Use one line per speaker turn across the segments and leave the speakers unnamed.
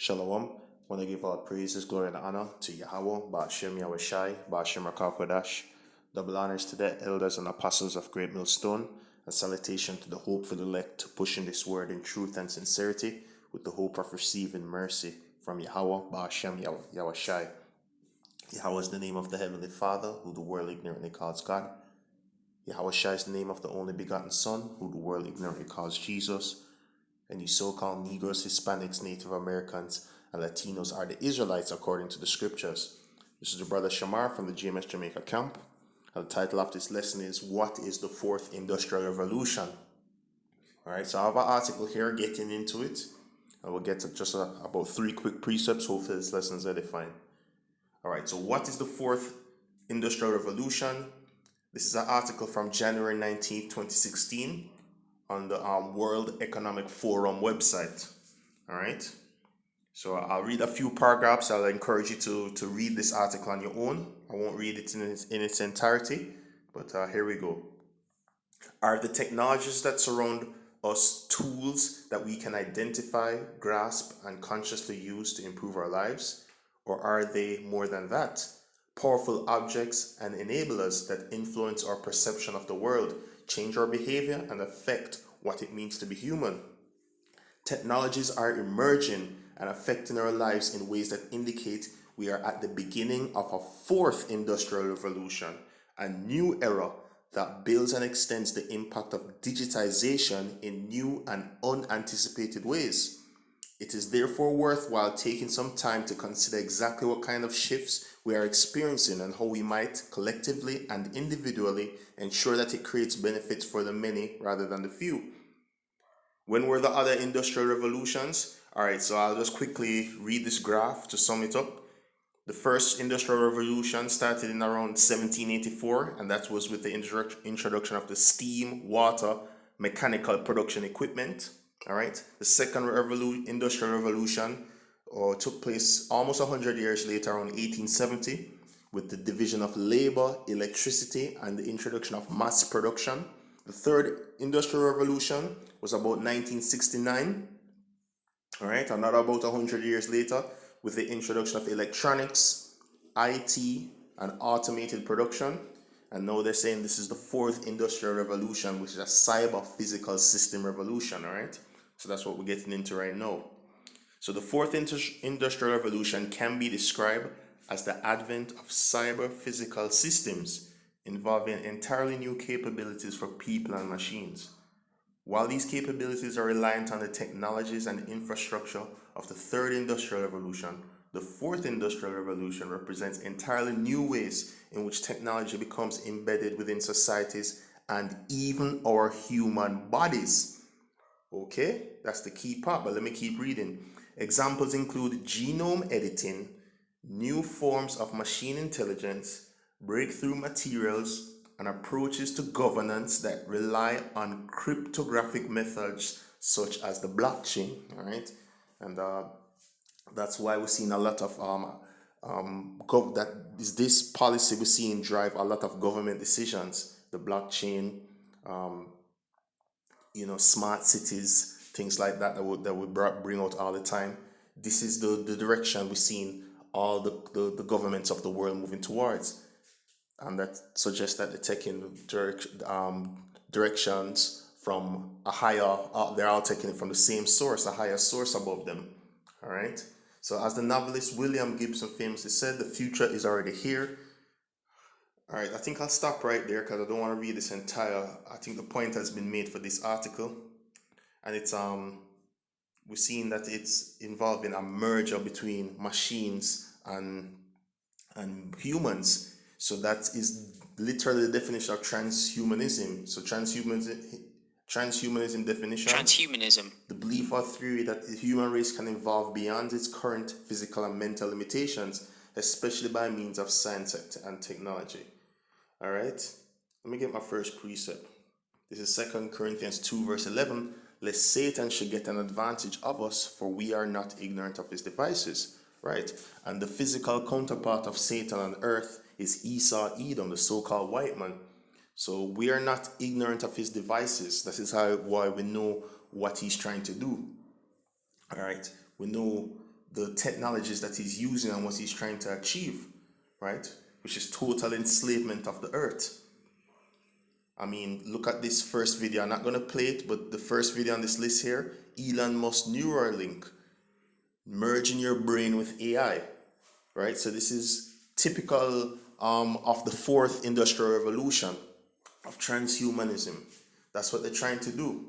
Shalom. Want to give all praises, glory, and honor to Yahweh, Ba'ashem Yahushai, Ba'ashem Rakakwadash. Double honors to the elders and apostles of Great Millstone. A salutation to the hopeful elect pushing this word in truth and sincerity with the hope of receiving mercy from Yahweh, Ba'ashem Yahushai. Yahweh is the name of the Heavenly Father, who the world ignorantly calls God. Yahushai is the name of the only begotten Son, who the world ignorantly calls Jesus. And you so-called Negroes, Hispanics, Native Americans, and Latinos are the Israelites according to the scriptures. This is the brother Shamar from the GMS Jamaica camp. And the title of this lesson is, What is the Fourth Industrial Revolution? Alright, so I have an article here getting into it. And we'll get to just about 3 quick precepts. Hopefully this lesson is edifying. Alright, so what is the Fourth Industrial Revolution? This is an article from January 19th, 2016. On the World Economic Forum website. All right. So I'll read a few paragraphs. I'll encourage you to read this article on your own. I won't read it in its entirety, but here we go. Are the technologies that surround us tools that we can identify, grasp, and consciously use to improve our lives? Or are they more than that? Powerful objects and enablers that influence our perception of the world, change our behavior, and affect what it means to be human. Technologies are emerging and affecting our lives in ways that indicate we are at the beginning of a fourth industrial revolution, a new era that builds and extends the impact of digitization in new and unanticipated ways. It is therefore worthwhile taking some time to consider exactly what kind of shifts we are experiencing and how we might collectively and individually ensure that it creates benefits for the many rather than the few. When were the other industrial revolutions? Alright, so I'll just quickly read this graph to sum it up. The first industrial revolution started in around 1784, and that was with the introduction of the steam, water, mechanical production equipment. All right. The second industrial revolution took place almost 100 years later, around 1870, with the division of labor, electricity, and the introduction of mass production. The third industrial revolution was about 1969. All right. Another about 100 years later, with the introduction of electronics, IT, and automated production. And now they're saying this is the fourth industrial revolution, which is a cyber physical system revolution. All right. So that's what we're getting into right now. So the fourth industrial revolution can be described as the advent of cyber physical systems involving entirely new capabilities for people and machines. While these capabilities are reliant on the technologies and infrastructure of the third industrial revolution, the fourth industrial revolution represents entirely new ways in which technology becomes embedded within societies and even our human bodies. Okay, that's the key part, but let me keep reading. Examples include genome editing, new forms of machine intelligence, breakthrough materials, and approaches to governance that rely on cryptographic methods such as the blockchain. All right, and that's why we're seeing a lot of this policy we're seeing drive a lot of government decisions. The blockchain. Smart cities, things like that would bring out all the time. This is the direction we're seeing all the governments of the world moving towards. And that suggests that they're taking directions from a higher, they're all taking it from the same source, a higher source above them. All right. So as the novelist William Gibson famously said, the future is already here. All right, I think I'll stop right there because I don't want to read this entire. I think the point has been made for this article, and it's we're seeing that it's involving a merger between machines and humans. So that is literally the definition of transhumanism. So transhumanism definition.
Transhumanism.
The belief or theory that the human race can evolve beyond its current physical and mental limitations, especially by means of science and technology. All right, let me get my first precept. This is 2 Corinthians 2 verse 11. Lest Satan should get an advantage of us, for we are not ignorant of his devices. Right, and the physical counterpart of Satan on earth is Esau, Edom, the so-called white man. So we are not ignorant of his devices. That is why we know what he's trying to do. All right, we know the technologies that he's using and what he's trying to achieve, right? Which is total enslavement of the earth. I mean, look at this first video. I'm not going to play it, but the first video on this list here, Elon Musk Neuralink, merging your brain with AI, right? So this is typical of the fourth industrial revolution of transhumanism. That's what they're trying to do,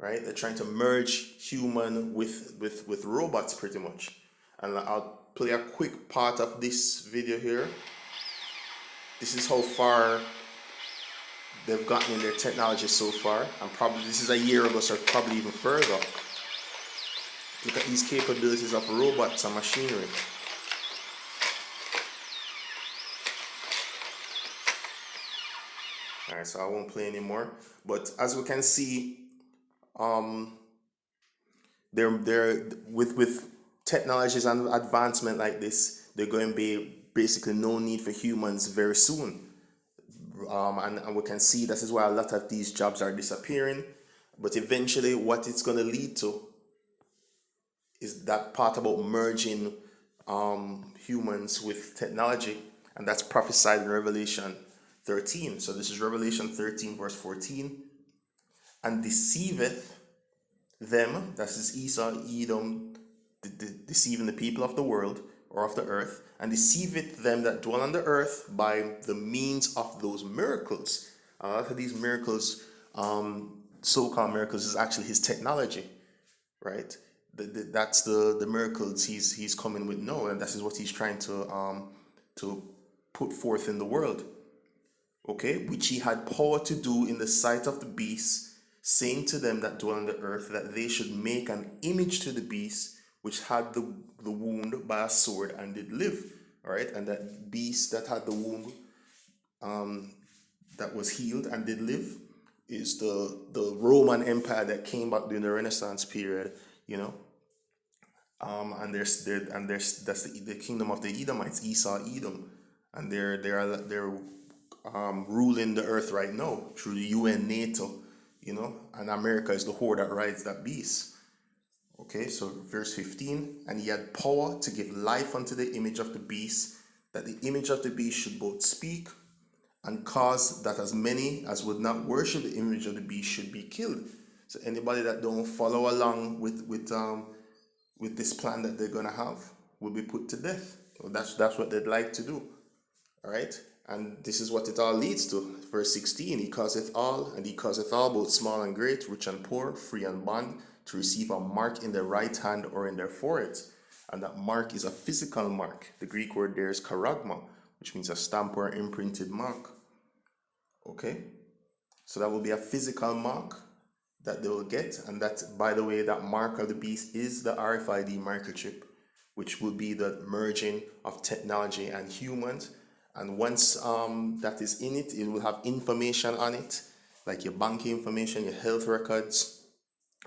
right? They're trying to merge human with robots pretty much. And I'll play a quick part of this video here. This is how far they've gotten in their technology so far, and probably this is a year ago, so probably even further. Look at these capabilities of robots and machinery. Alright, so I won't play anymore. But as we can see, they're with technologies and advancement like this, they're going to be basically no need for humans very soon. And we can see this is why a lot of these jobs are disappearing. But eventually what it's going to lead to is that part about merging humans with technology. And that's prophesied in Revelation 13. So this is Revelation 13 verse 14. And deceiveth them, that is Esau, Edom, deceiving the people of the world or of the earth, and deceiveth them that dwell on the earth by the means of those miracles. A lot of these miracles, so-called miracles, is actually his technology, right? That's the miracles he's coming with now, and that is what he's trying to put forth in the world. Okay, which he had power to do in the sight of the beast, saying to them that dwell on the earth that they should make an image to the beast which had the wound by a sword and did live. All right, and that beast that had the wound that was healed and did live is the Roman Empire that came back during the Renaissance period, you know. And that's the kingdom of the Edomites, Esau, Edom, and they're ruling the earth right now through the UN, NATO, you know, and America is the whore that rides that beast. Okay, so verse 15, and he had power to give life unto the image of the beast, that the image of the beast should both speak and cause that as many as would not worship the image of the beast should be killed. So anybody that don't follow along with this plan that they're gonna have will be put to death. So that's what they'd like to do. All right, and this is what it all leads to. Verse 16, he causeth all, both small and great, rich and poor, free and bond, to receive a mark in their right hand or in their foreheads. And that mark is a physical mark. The Greek word there is charagma, which means a stamp or imprinted mark. Okay, so that will be a physical mark that they will get. And that, by the way, that mark of the beast is the Rfid Microchip, which will be the merging of technology and humans. And once that is in it, it will have information on it, like your banking information, your health records,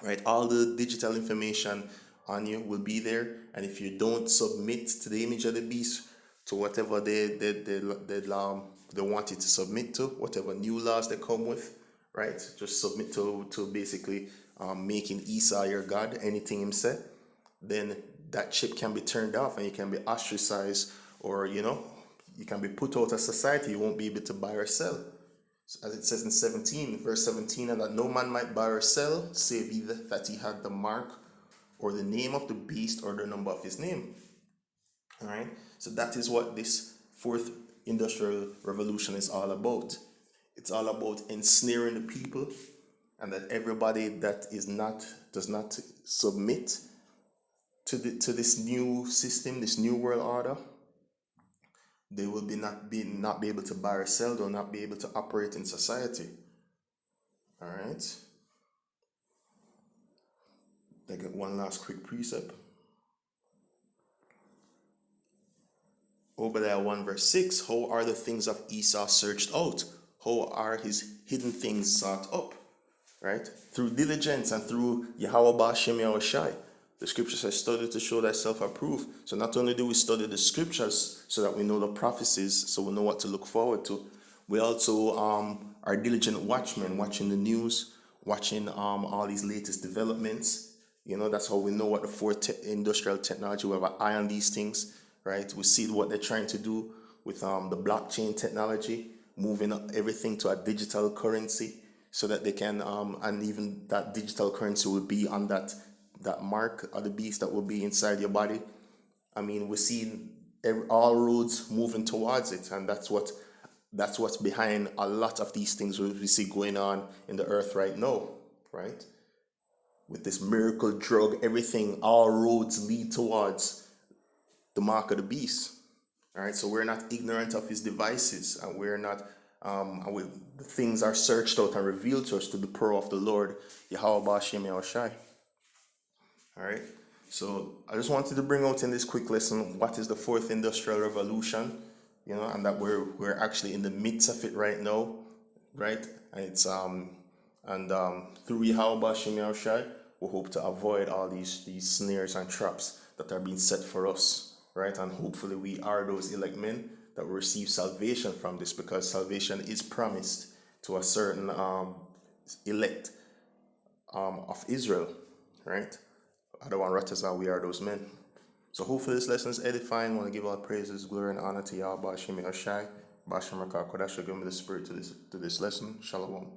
right? All the digital information on you will be there. And if you don't submit to the image of the beast, to whatever they want you to submit to, whatever new laws they come with, right? Just submit to basically making Esau your God, anything him said, then that chip can be turned off and you can be ostracized, or, you know, you can be put out of society. You won't be able to buy or sell. So as it says in 17, verse 17, and that no man might buy or sell, save either that he had the mark or the name of the beast or the number of his name. All right. So that is what this fourth industrial revolution is all about. It's all about ensnaring the people, and that everybody that does not submit to this new system, this new world order, they will not be able to buy or sell. They'll not be able to operate in society. All right. I got one last quick precept. Obadiah 1 verse 6. How are the things of Esau searched out? How are his hidden things sought up? Right? Through diligence and through Yahweh Ba'ashem Yahushai. The scripture says, study to show thyself approved. So not only do we study the scriptures so that we know the prophecies, so we know what to look forward to, we also are diligent watchmen, watching the news, watching all these latest developments, That's how we know what the fourth industrial technology. We have an eye on these things, right? We see what they're trying to do with the blockchain technology, moving everything to a digital currency, so that they can and even that digital currency will be on that mark of the beast that will be inside your body. I mean, we're seeing all roads moving towards it, and that's what's behind a lot of these things we see going on in the earth right now, right? With this miracle drug, everything, all roads lead towards the mark of the beast. All right, so we're not ignorant of his devices, and we're not. The things are searched out and revealed to us to the power of the Lord, Yahweh Bashim Yahushai. All right, so I just wanted to bring out in this quick lesson what is the fourth industrial revolution, and that we're actually in the midst of it right now, right? And it's through Yahweh Bashim Yahushai, we hope to avoid all these snares and traps that are being set for us, right? And hopefully we are those elect men that will receive salvation from this, because salvation is promised to a certain elect of Israel, right? Adawan Ratazah, we are those men. So hopefully this lesson is edifying. I want to give all praises, glory, and honor to Yahweh Bashim Yahushai. Bashim Rakah Kodash, give me the spirit to this lesson. Shalom.